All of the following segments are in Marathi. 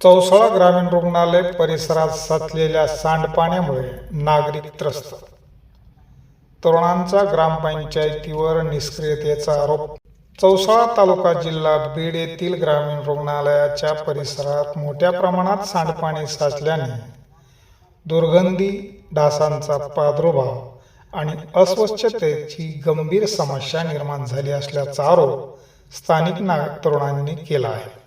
चौसाळा ग्रामीण रुग्णालय परिसरात साचलेल्या सांडपाण्यामुळे नागरिक त्रस्त. तरुणांचा ग्रामपंचायतीवर निष्क्रियतेचा आरोप. चौसाळा तालुका जिल्हा बीड येथील ग्रामीण रुग्णालयाच्या परिसरात मोठ्या प्रमाणात सांडपाणी साचल्याने दुर्गंधी, डासांचा प्रादुर्भाव आणि अस्वच्छतेची गंभीर समस्या निर्माण झाली असल्याचा आरोप स्थानिक तरुणांनी केला आहे.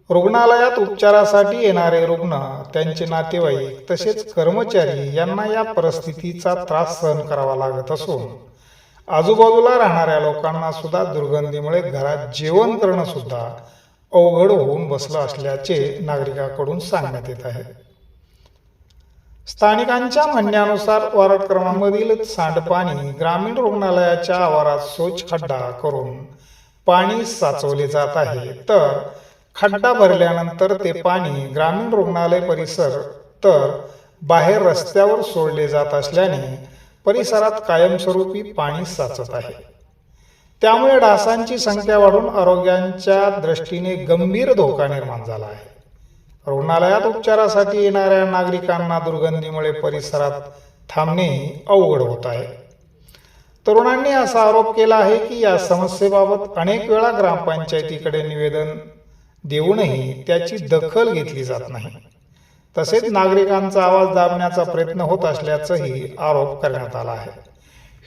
रुग्णालयात उपचारासाठी येणारे रुग्ण, त्यांचे नातेवाईक तसेच कर्मचारी यांना या परिस्थितीचा त्रास सहन करावा लागत असून आजूबाजूला राहणाऱ्या लोकांना सुद्धा दुर्गंधीमुळे घरात जेवण करणं सुद्धा अवघड होऊन बसलं असल्याचे नागरिकांकडून सांगण्यात येत आहे. स्थानिकांच्या म्हणण्यानुसार वॉर्ड क्रमांकामधील सांडपाणी ग्रामीण रुग्णालयाच्या आवारात शौच खड्डा करून पाणी साचवले जात आहे, तर खड्डा भरल्यानंतर ते पाणी ग्रामीण रुग्णालय परिसर तर बाहेर रस्त्यावर सोडले जात असल्याने परिसरात कायमस्वरूपी पाणी साचत आहे. त्यामुळे डासांची संख्या वाढून आरोग्याच्या दृष्टीने गंभीर धोका निर्माण झाला आहे. रुग्णालयात उपचारासाठी येणाऱ्या नागरिकांना दुर्गंधीमुळे परिसरात थांबणेही अवघड होत आहे. तरुणांनी असा आरोप केला आहे की या समस्येबाबत अनेक वेळा ग्रामपंचायतीकडे निवेदन देऊनही त्याची दखल घेतली जात नाही. तसेच नागरिकांचा आवाज दाबण्याचा प्रयत्न होत असल्याचाही आरोप करण्यात आला आहे.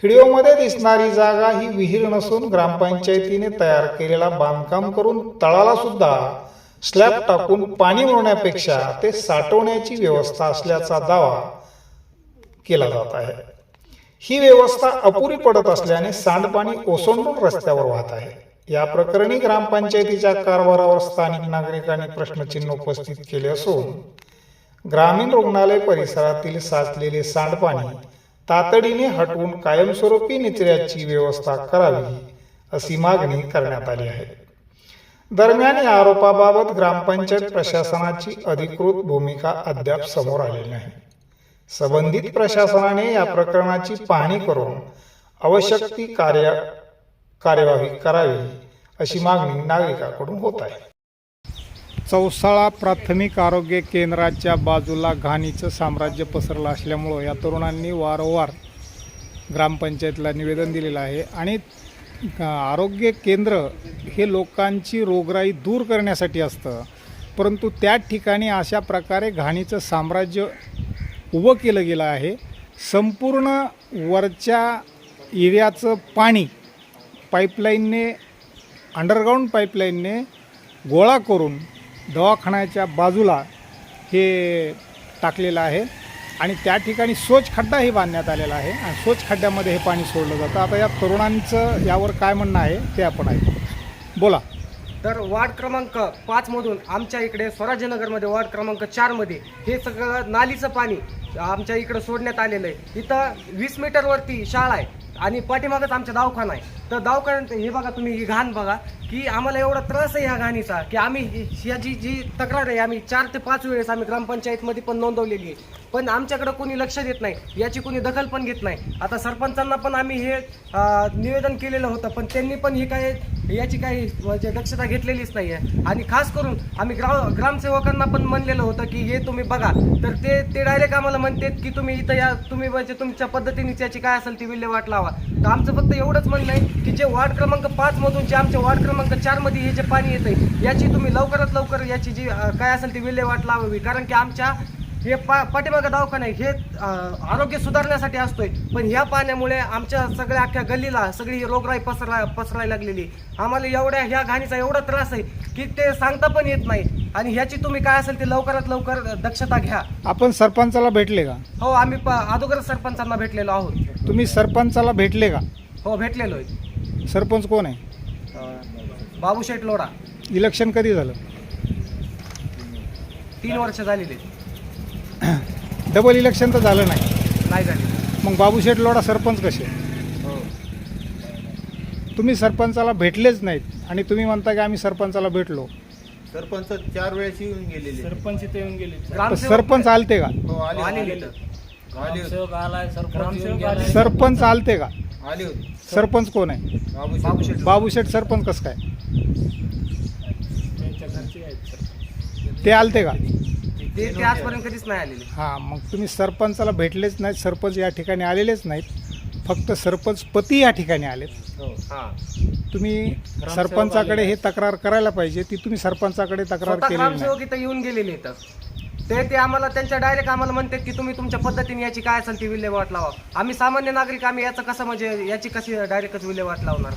व्हिडिओमध्ये दिसणारी जागा ही विहीर नसून ग्रामपंचायतीने तयार केलेला बांधकाम करून तळाला सुद्धा स्लॅब टाकून पाणी मुरण्यापेक्षा ते साठवण्याची व्यवस्था असल्याचा दावा केला जात आहे. ही व्यवस्था अपुरी पडत असल्याने सांडपाणी ओसंडून रस्त्यावर वाहत आहे. या प्रकरणी ग्रामपंचायतीच्या कारभारावर स्थानिक नागरिकांनी प्रश्नचिन्ह उपस्थित केले असून ग्रामीण रुग्णालय परिसरातील साचलेले सांडपाणी तातडीने हटवून कायमस्वरूपी निचऱ्याची व्यवस्था करावी अशी मागणी करण्यात आली आहे. दरम्यान या आरोपाबाबत ग्रामपंचायत प्रशासनाची अधिकृत भूमिका अद्याप समोर आलेली नाही. संबंधित प्रशासनाने या प्रकरणाची पाहणी करून आवश्यक ती कार्यवाही करावी अशी मागणी नागरिकांकडून होत आहे. चौसाळा प्राथमिक आरोग्य केंद्राच्या बाजूला घाणीचं साम्राज्य पसरलं असल्यामुळं या तरुणांनी वारंवार ग्रामपंचायतीला निवेदन दिलेलं आहे आणि आरोग्य केंद्र हे लोकांची रोगराई दूर करण्यासाठी असतं, परंतु त्या ठिकाणी अशा प्रकारे घाणीचं साम्राज्य उभं केलं गेलं आहे. संपूर्ण वरच्या एरियाचं पाणी पाईपलाईनने, अंडरग्राऊंड पाईपलाईनने गोळा करून दवाखान्याच्या बाजूला हे टाकलेलं आहे आणि त्या ठिकाणी शौच खड्डाही बांधण्यात आलेला आहे आणि शौच खड्ड्यामध्ये हे पाणी सोडलं जातं. आता या तरुणांचं यावर काय म्हणणं आहे ते आपण ऐकू. बोला. तर वार्ड क्रमांक 5 मधून आमच्या इकडे स्वराज्यनगरमध्ये वार्ड क्रमांक 4 मध्ये हे सगळं नालीचं पाणी आमच्या इकडे सोडण्यात आलेलं आहे. इथं 20 मीटरवरती शाळा आहे आणि पाठीमागच आमचा दवाखाना आहे. तर दवाखान्यात हे बघा तुम्ही, ही घाण बघा की आम्हाला एवढा त्रास आहे ह्या घाणीचा की आम्ही ह्याची जी तक्रार आहे आम्ही 4 ते 5 वेळेस आम्ही ग्रामपंचायतमध्ये पण नोंदवलेली आहे, पण आमच्याकडे कोणी लक्ष देत नाही, याची कोणी दखल पण घेत नाही. आता सरपंचांना पण आम्ही हे निवेदन केलेलं होतं, पण त्यांनी पण ही काय याची काही म्हणजे दक्षता घेतलेलीच नाही आहे. आणि खास करून आम्ही ग्रामसेवकांना पण म्हणलेलं होतं की हे तुम्ही बघा, तर ते डायरेक्ट आम्हाला म्हणतात की तुम्ही इथं या, तुम्ही म्हणजे तुमच्या पद्धतीने याची काय असेल ती विल्हेवाट लावा. तर आमचं फक्त एवढंच म्हणणं आहे की जे वार्ड क्रमांक 5 मधून जे आमच्या वार्ड क्रमांक 4 मध्ये हे जे पाणी येतंय याची तुम्ही लवकरात लवकर याची जी काय असेल ती विल्हेवाट लावावी. कारण की आमच्या हे पाठीमागं दवाखाना आहे, हे आरोग्य सुधारण्यासाठी असतोय, पण ह्या पाण्यामुळे आमच्या सगळ्या अख्ख्या गल्लीला सगळी रोगराई पसरायला लागलेली. आम्हाला एवढ्या ह्या घाणीचा एवढा त्रास आहे की ते सांगता पण येत नाही आणि ह्याची तुम्ही काय असेल ते लवकरात लवकर दक्षता घ्या. आपण सरपंचाला भेटले का? हो, आम्ही अगोदर सरपंचांना भेटलेलो आहोत. तुम्ही सरपंचाला भेटले का? हो, भेटलेलो आहे. सरपंच कोण आहे? बाबूशेठ लोढा. इलेक्शन कधी झालं? 3 वर्ष झालेले. डबल इलेक्शन तर झालं नाही झाले. मग बाबूशेठ लोढा सरपंच कसे? हो. तुम्ही सरपंचाला भेटलेच नाहीत आणि तुम्ही म्हणता की आम्ही सरपंचाला भेटलो. सरपंच 4 वेळेस येऊन गेलेले. सरपंच इथे येऊन गेले. सरपंच आलते का? हो, आले. ग्रामसेवक आलाय, सरपंच सरपंच आलते का? आले होते. सरपंच कोण आहे? बाबूशेठ. बाबूशेठ सरपंच कसं काय? त्यांच्या घरचे आहेत. ते आलते का? ते आजपर्यंत कधीच नाही आलेले. हां, मग तुम्ही सरपंचाला भेटलेच नाहीत, सरपंच या ठिकाणी आलेलेच नाहीत, फक्त सरपंच पती या ठिकाणी आलेत. हा. तुम्ही सरपंचाकडे हे तक्रार करायला पाहिजे, ती तुम्ही सरपंचाकडे तक्रार स्वतः केलेली नाही. ग्रामसेवक इथं येऊन गेलेले इथं. ते आम्हाला त्यांच्या डायरेक्ट आम्हाला म्हणतात की तुम्ही तुमच्या पद्धतीने याची काय असेल ती विल्हेवाट लावा. आम्ही सामान्य नागरिक, आम्ही याचं कसं म्हणजे याची कशी डायरेक्टच विल्हेवाट लावणार.